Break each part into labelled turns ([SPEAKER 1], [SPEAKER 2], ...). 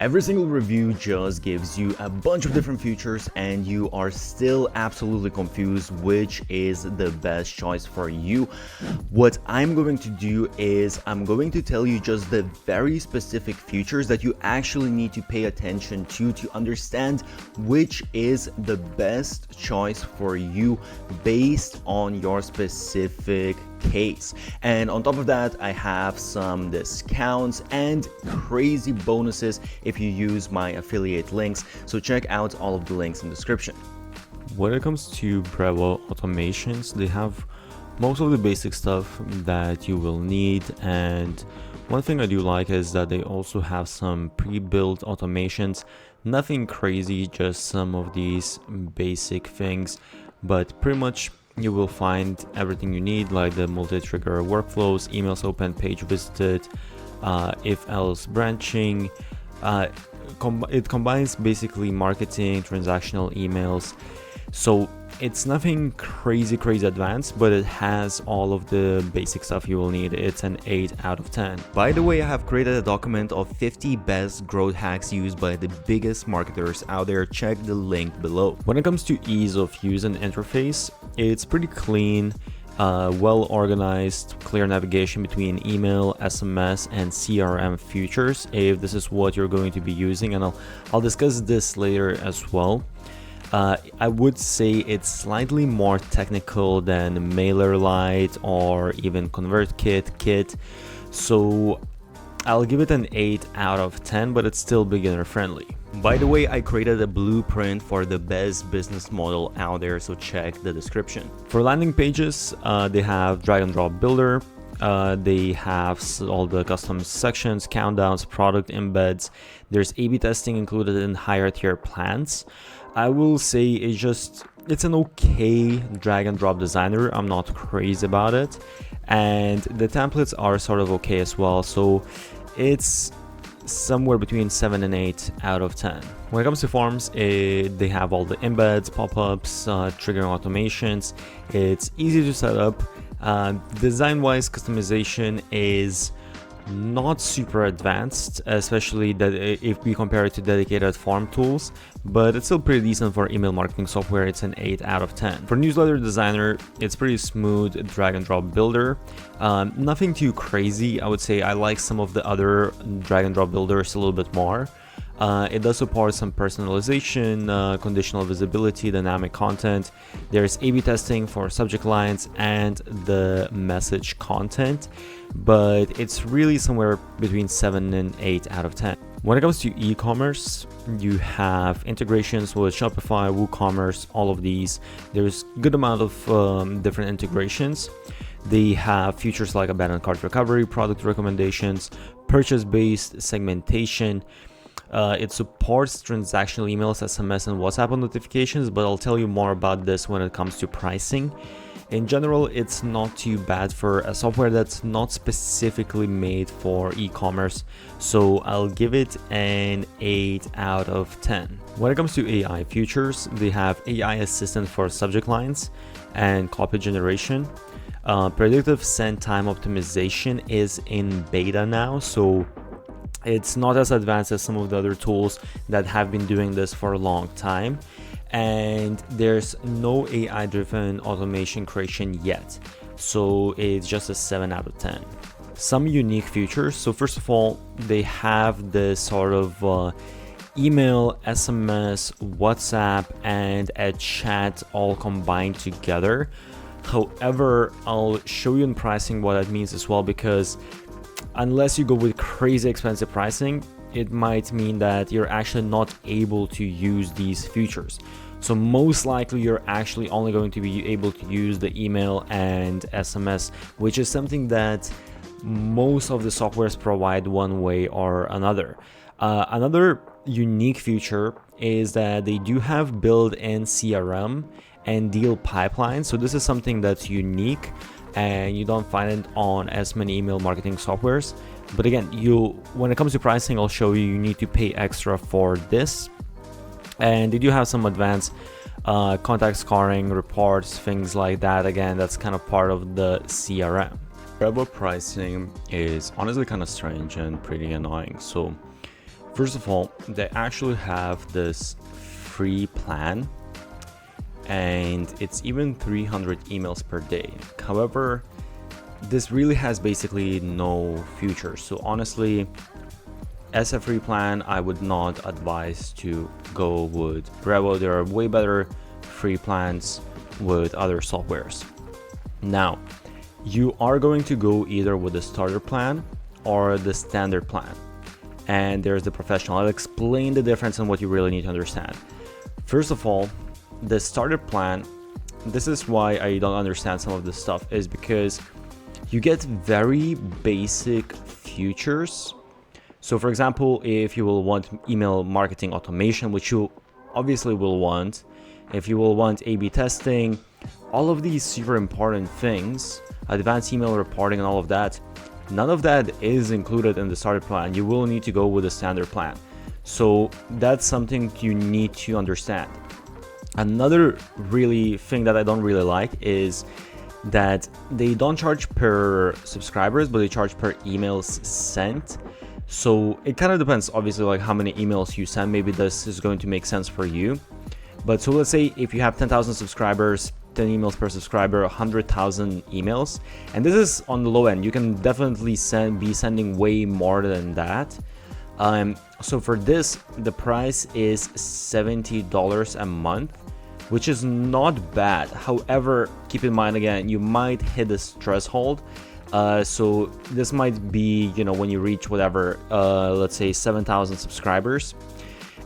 [SPEAKER 1] Every single review just gives you a bunch of different features and you are still absolutely confused which is the best choice for you. What I'm going to do is I'm going to tell you just the very specific features that you actually need to pay attention to understand which is the best choice for you based on your specific case. And on top of that, I have some discounts and crazy bonuses if you use my affiliate links, so check out all of the links in the description.
[SPEAKER 2] When it comes to Brevo automations, they have most of the basic stuff that you will need, and one thing I do like is that they also have some pre-built automations. Nothing crazy, just some of these basic things, but pretty much you will find everything you need, like the multi-trigger workflows, emails open, page visited, if-else branching. It combines basically marketing, transactional emails, so it's nothing crazy advanced, but it has all of the basic stuff you will need. It's an 8 out of 10.
[SPEAKER 1] By the way, I have created a document of 50 best growth hacks used by the biggest marketers out there. Check the link below.
[SPEAKER 2] When it comes to ease of use and interface, it's pretty clean, well organized, clear navigation between email, SMS, and CRM features if this is what you're going to be using, and I'll discuss this later as well. I would say it's slightly more technical than MailerLite or even ConvertKit, so I'll give it an 8 out of 10, but it's still beginner friendly.
[SPEAKER 1] By the way, I created a blueprint for the best business model out there, so check the description.
[SPEAKER 2] For landing pages, they have drag and drop builder. They have all the custom sections, countdowns, product embeds. There's A/B testing included in higher tier plans. I will say it's an okay drag and drop designer. I'm not crazy about it, and the templates are sort of okay as well, so it's somewhere between 7 and 8 out of 10. When it comes to forms, they have all the embeds, pop-ups, triggering automations. It's easy to set up. Design-wise, customization is not super advanced, especially that if we compare it to dedicated form tools, but it's still pretty decent for email marketing software. It's an 8 out of 10. For newsletter designer, it's pretty smooth drag and drop builder. Nothing too crazy. I would say I like some of the other drag and drop builders a little bit more. It does support some personalization, conditional visibility, dynamic content. There's A/B testing for subject lines and the message content, but it's really somewhere between 7 and 8 out of 10. When it comes to e-commerce, you have integrations with Shopify, WooCommerce, all of these. There's a good amount of different integrations. They have features like abandoned cart recovery, product recommendations, purchase-based segmentation. It supports transactional emails, SMS, and WhatsApp notifications, but I'll tell you more about this when it comes to pricing. In general, it's not too bad for a software that's not specifically made for e-commerce, so I'll give it an 8 out of 10. When it comes to AI features, they have AI assistant for subject lines and copy generation. Predictive send time optimization is in beta now, so it's not as advanced as some of the other tools that have been doing this for a long time, and there's no AI driven automation creation yet, so it's just a 7 out of 10. Some unique features. So first of all, they have this sort of email, SMS, WhatsApp, and a chat all combined together. However, I'll show you in pricing what that means as well, because unless you go with crazy expensive pricing, it might mean that you're actually not able to use these features. So most likely you're actually only going to be able to use the email and SMS, which is something that most of the softwares provide one way or another. Another unique feature is that they do have built-in CRM and deal pipelines. So this is something that's unique, and you don't find it on as many email marketing softwares. But again, when it comes to pricing, I'll show you need to pay extra for this. And they do have some advanced contact scoring, reports, things like that. Again, that's kind of part of the CRM.
[SPEAKER 1] Brevo pricing is honestly kind of strange and pretty annoying. So
[SPEAKER 2] First of all, they actually have this free plan, and it's even 300 emails per day. However, this really has basically no features. So honestly, as a free plan, I would not advise to go with Brevo. There are way better free plans with other softwares. Now, you are going to go either with the starter plan or the standard plan. And there's the professional. I'll explain the difference and what you really need to understand. First of all, the starter plan, this is why I don't understand some of this stuff, is because you get very basic features. So for example, if you will want email marketing automation, which you obviously will want, if you will want A/B testing, all of these super important things, advanced email reporting and all of that, none of that is included in the starter plan. You will need to go with the standard plan. So that's something you need to understand. Another really thing that I don't really like is that they don't charge per subscribers, but they charge per emails sent. So it kind of depends, obviously, like how many emails you send. Maybe this is going to make sense for you. But so let's say if you have 10,000 subscribers, 10 emails per subscriber, 100,000 emails, and this is on the low end. You can definitely be sending way more than that. So for this, the price is $70 a month, which is not bad. However, keep in mind, again, you might hit this threshold. So this might be, when you reach whatever, let's say 7,000 subscribers.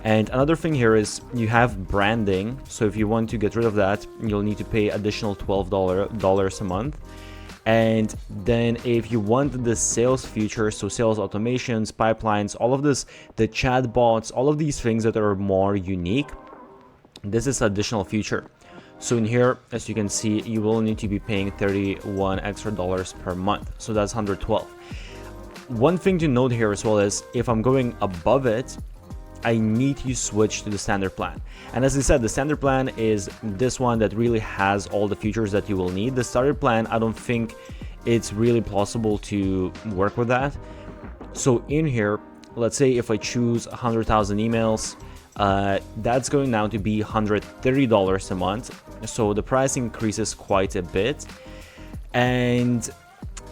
[SPEAKER 2] And another thing here is you have branding. So if you want to get rid of that, you'll need to pay additional $12 a month. And then if you want the sales features, so sales automations, pipelines, all of this, the chat bots, all of these things that are more unique, this is additional feature. So in here, as you can see, you will need to be paying $31 extra per month. So that's $112. One thing to note here as well is if I'm going above it, I need to switch to the standard plan. And as I said, the standard plan is this one that really has all the features that you will need. The starter plan, I don't think it's really possible to work with that. So in here, let's say if I choose 100,000 emails, that's going now to be $130 a month. So the price increases quite a bit. And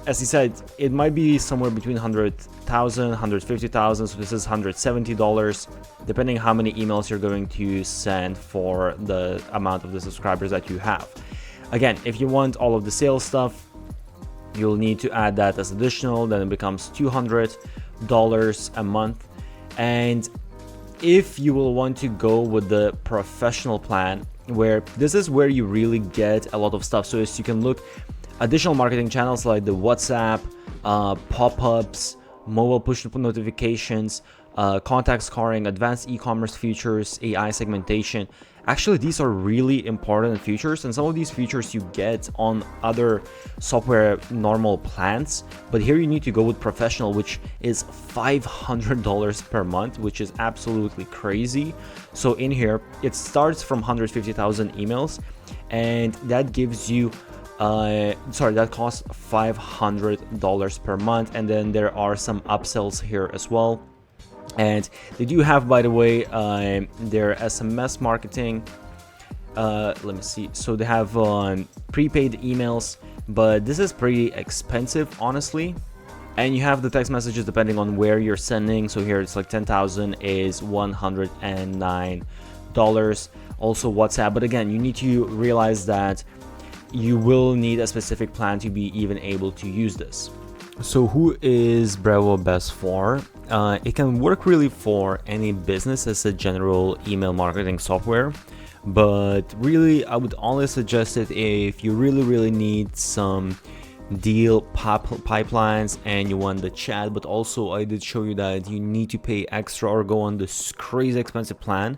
[SPEAKER 2] as I said, it might be somewhere between 100,000, 150,000. So this is $170, depending how many emails you're going to send for the amount of the subscribers that you have. Again, if you want all of the sales stuff, you'll need to add that as additional. Then it becomes $200 a month. And if you will want to go with the professional plan, where this is where you really get a lot of stuff. So as you can look, additional marketing channels like the WhatsApp, pop-ups, mobile push notifications, contact scoring, advanced e-commerce features, AI segmentation. Actually, these are really important features, and some of these features you get on other software normal plans. But here you need to go with professional, which is $500 per month, which is absolutely crazy. So in here, it starts from 150,000 emails, and that gives you that costs $500 per month. And then there are some upsells here as well. And they do have, by the way, their SMS marketing. Let me see. So they have prepaid emails, but this is pretty expensive, honestly. And you have the text messages depending on where you're sending. So here it's like 10,000 is $109. Also WhatsApp. But again, you need to realize that you will need a specific plan to be even able to use this. So who is Brevo best for? It can work really for any business as a general email marketing software, but really I would only suggest it if you really need some deal pipelines and you want the chat. But also I did show you that you need to pay extra or go on this crazy expensive plan.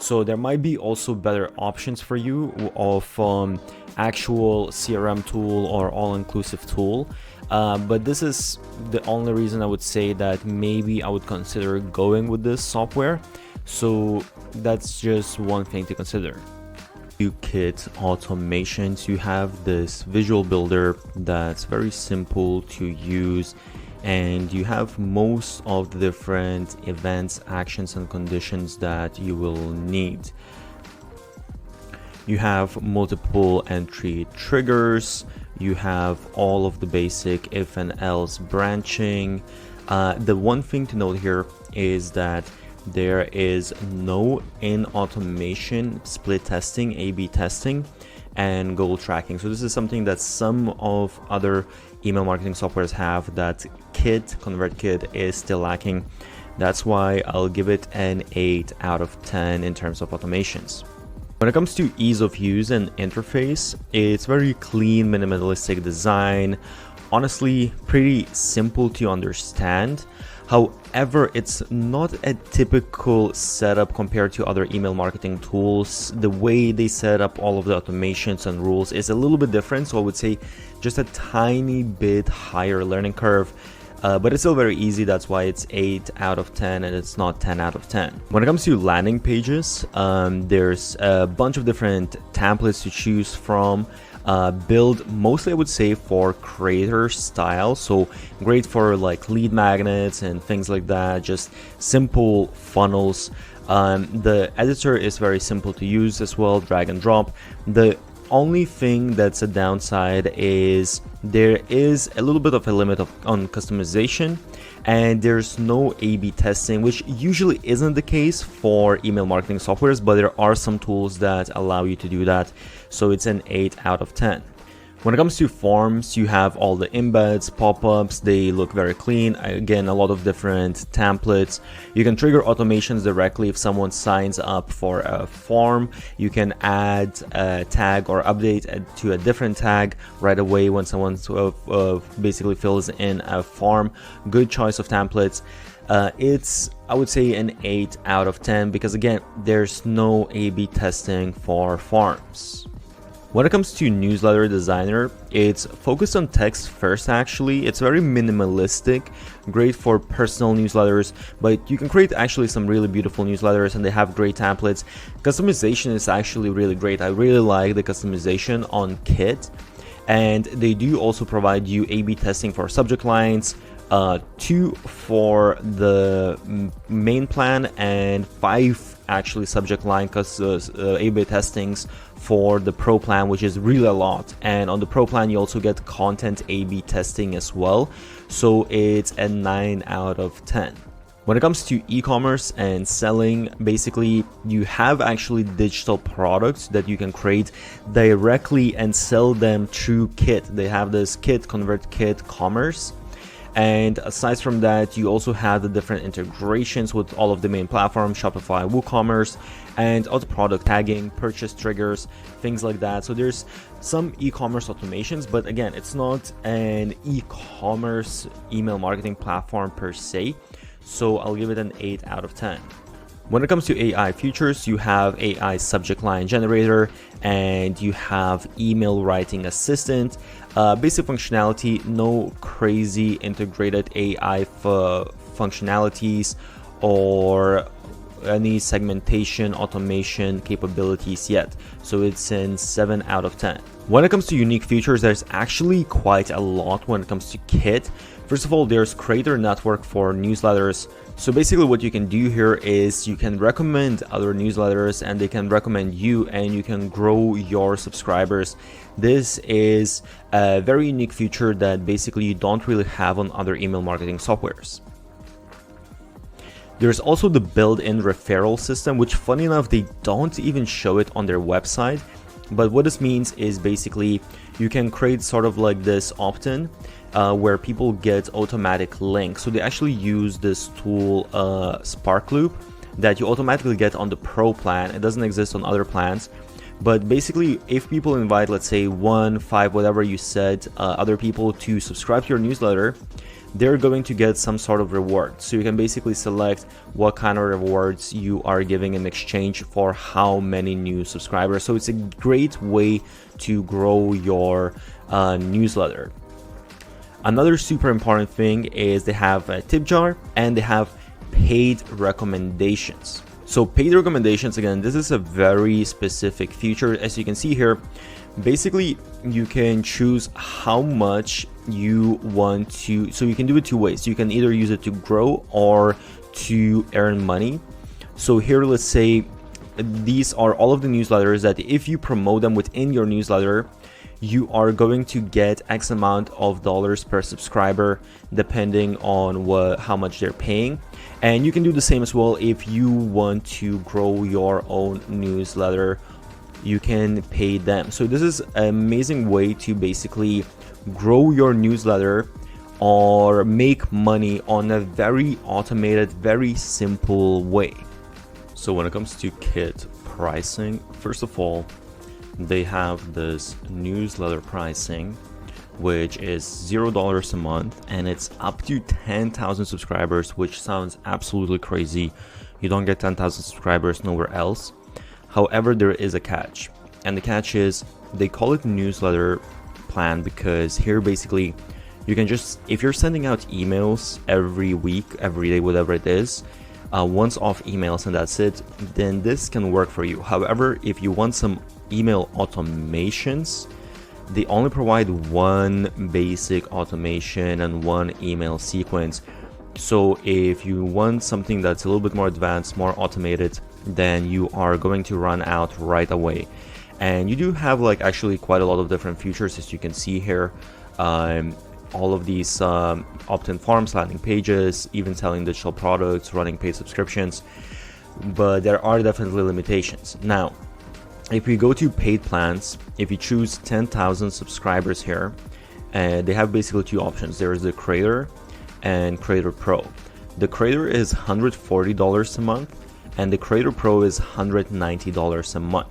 [SPEAKER 2] So there might be also better options for you of actual CRM tool or all-inclusive tool. But this is the only reason I would say that maybe I would consider going with this software. So that's just one thing to consider. ConvertKit automations, you have this visual builder that's very simple to use, and you have most of the different events, actions, and conditions that you will need. You have multiple entry triggers. You have all of the basic if and else branching. The one thing to note here is that there is no in automation split testing, A/B testing, and goal tracking. So this is something that some of other email marketing softwares have that ConvertKit is still lacking. That's why I'll give it an 8 out of 10 in terms of automations. When it comes to ease of use and interface, it's very clean, minimalistic design. Honestly, pretty simple to understand. However, it's not a typical setup compared to other email marketing tools. The way they set up all of the automations and rules is a little bit different. So I would say just a tiny bit higher learning curve. But it's still very easy. That's why it's 8 out of 10 and it's not 10 out of 10. When it comes to landing pages, there's a bunch of different templates to choose from. Build mostly, I would say, for creator style, so great for like lead magnets and things like that, just simple funnels. The editor is very simple to use as well, drag and drop. The only thing that's a downside is there is a little bit of a limit on customization, and there's no A/B testing, which usually isn't the case for email marketing softwares, but there are some tools that allow you to do that. So it's an 8 out of 10. When it comes to forms, you have all the embeds, pop-ups, they look very clean. Again, a lot of different templates. You can trigger automations directly if someone signs up for a form. You can add a tag or update to a different tag right away when someone basically fills in a form. Good choice of templates. It's, I would say, an 8 out of 10 because again, there's no A/B testing for forms. When it comes to newsletter designer, it's focused on text first actually. It's very minimalistic, great for personal newsletters, but you can create actually some really beautiful newsletters and they have great templates. Customization is actually really great. I really like the customization on Kit, and they do also provide you A/B testing for subject lines, 2 for the main plan and 5 actually subject line A/B testings for the pro plan, which is really a lot. And on the pro plan you also get content A/B testing as well, so it's a 9 out of 10. When it comes to e-commerce and selling, basically you have actually digital products that you can create directly and sell them through Kit. They have this ConvertKit commerce. And aside from that, you also have the different integrations with all of the main platforms, Shopify, WooCommerce, and auto product tagging, purchase triggers, things like that. So there's some e-commerce automations, but again, it's not an e-commerce email marketing platform per se. So I'll give it an 8 out of 10. When it comes to AI features, you have AI subject line generator and you have email writing assistant. Basic functionality, no crazy integrated AI functionalities or any segmentation automation capabilities yet, so it's in 7 out of 10. When it comes to unique features, there's actually quite a lot when it comes to Kit. First of all, there's creator network for newsletters. So basically what you can do here is you can recommend other newsletters and they can recommend you, and you can grow your subscribers. This is a very unique feature that basically you don't really have on other email marketing softwares. There's also the built-in referral system, which funny enough, they don't even show it on their website. But what this means is basically you can create sort of like this opt-in where people get automatic links. So they actually use this tool, Sparkloop, that you automatically get on the Pro plan. It doesn't exist on other plans. But basically, if people invite, let's say 1, 5, whatever you said, other people to subscribe to your newsletter, they're going to get some sort of reward. So you can basically select what kind of rewards you are giving in exchange for how many new subscribers. So it's a great way to grow your newsletter. Another super important thing is they have a tip jar and they have paid recommendations. So paid recommendations, again, this is a very specific feature. As you can see here, basically you can choose how much you want to, so you can do it two ways. You can either use it to grow or to earn money. So here, let's say these are all of the newsletters that if you promote them within your newsletter, you are going to get X amount of dollars per subscriber, depending on how much they're paying. And you can do the same as well if you want to grow your own newsletter. You can pay them. So this is an amazing way to basically grow your newsletter or make money on a very automated, very simple way. So when it comes to Kit pricing, first of all, they have this newsletter pricing, which is $0 a month, and it's up to 10,000 subscribers, which sounds absolutely crazy. You don't get 10,000 subscribers nowhere else. However, there is a catch, and the catch is they call it newsletter plan because here basically you can just, if you're sending out emails every week, every day, whatever it is, once off emails and that's it, then this can work for you. However, if you want some email automations, they only provide one basic automation and one email sequence. So if you want something that's a little bit more advanced, more automated, then you are going to run out right away. And you do have like actually quite a lot of different features, as you can see here. All of these opt-in forms, landing pages, even selling digital products, running paid subscriptions, but there are definitely limitations. Now, if we go to paid plans, if you choose 10,000 subscribers here, they have basically two options. There is the Creator and Creator Pro. The Creator is $140 a month, and the Creator Pro is $190 a month.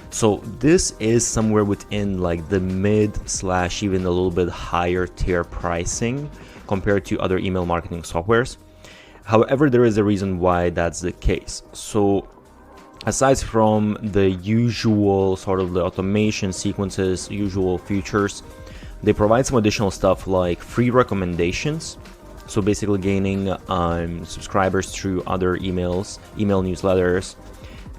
[SPEAKER 2] So this is somewhere within like the mid / even a little bit higher tier pricing compared to other email marketing softwares. However, there is a reason why that's the case. So aside from the usual sort of the automation sequences, usual features, they provide some additional stuff like free recommendations. So basically gaining subscribers through other email newsletters,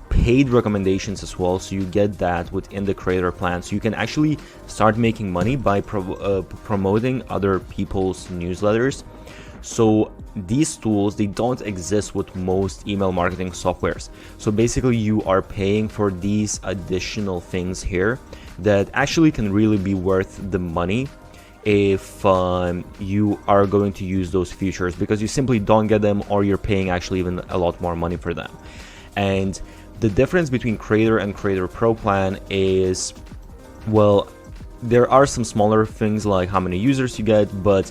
[SPEAKER 2] paid recommendations as well. So you get that within the Creator plan. So you can actually start making money by promoting other people's newsletters. So these tools, they don't exist with most email marketing softwares. So basically you are paying for these additional things here that actually can really be worth the money if you are going to use those features, because you simply don't get them, or you're paying actually even a lot more money for them. And the difference between Creator and Creator Pro plan is, well, there are some smaller things like how many users you get, but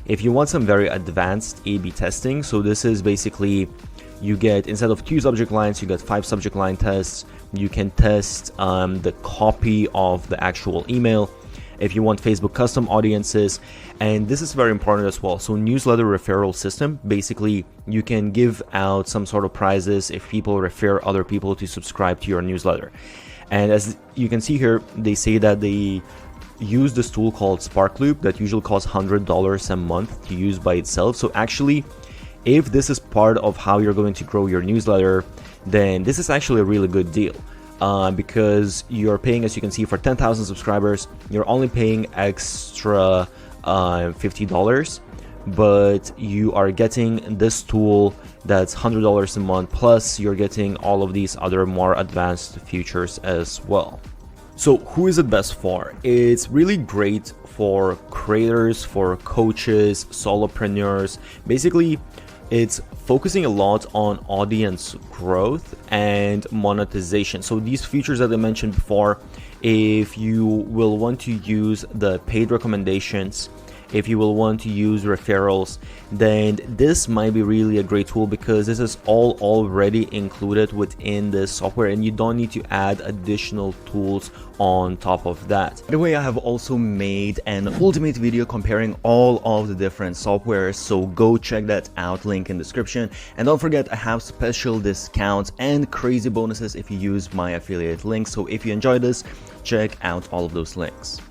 [SPEAKER 2] if you want some very advanced A/B testing, so this is basically you get, instead of 2 subject lines, you get 5 subject line tests. You can test the copy of the actual email. If you want Facebook custom audiences, and this is very important as well. So newsletter referral system, basically you can give out some sort of prizes if people refer other people to subscribe to your newsletter. And as you can see here, they say that they use this tool called SparkLoop that usually costs $100 a month to use by itself. So actually, if this is part of how you're going to grow your newsletter, then this is actually a really good deal. Because you're paying, as you can see, for 10,000 subscribers, you're only paying extra $50, but you are getting this tool that's $100 a month, plus you're getting all of these other more advanced features as well. So who is it best for? It's really great for creators, for coaches, solopreneurs. Basically, it's focusing a lot on audience growth and monetization. So these features that I mentioned before, if you will want to use the paid recommendations, if you will want to use referrals, then this might be really a great tool, because this is all already included within the software and you don't need to add additional tools on top of that.
[SPEAKER 1] By the way, I have also made an ultimate video comparing all of the different softwares, so go check that out, link in description. And don't forget, I have special discounts and crazy bonuses if you use my affiliate link. So if you enjoyed this, check out all of those links.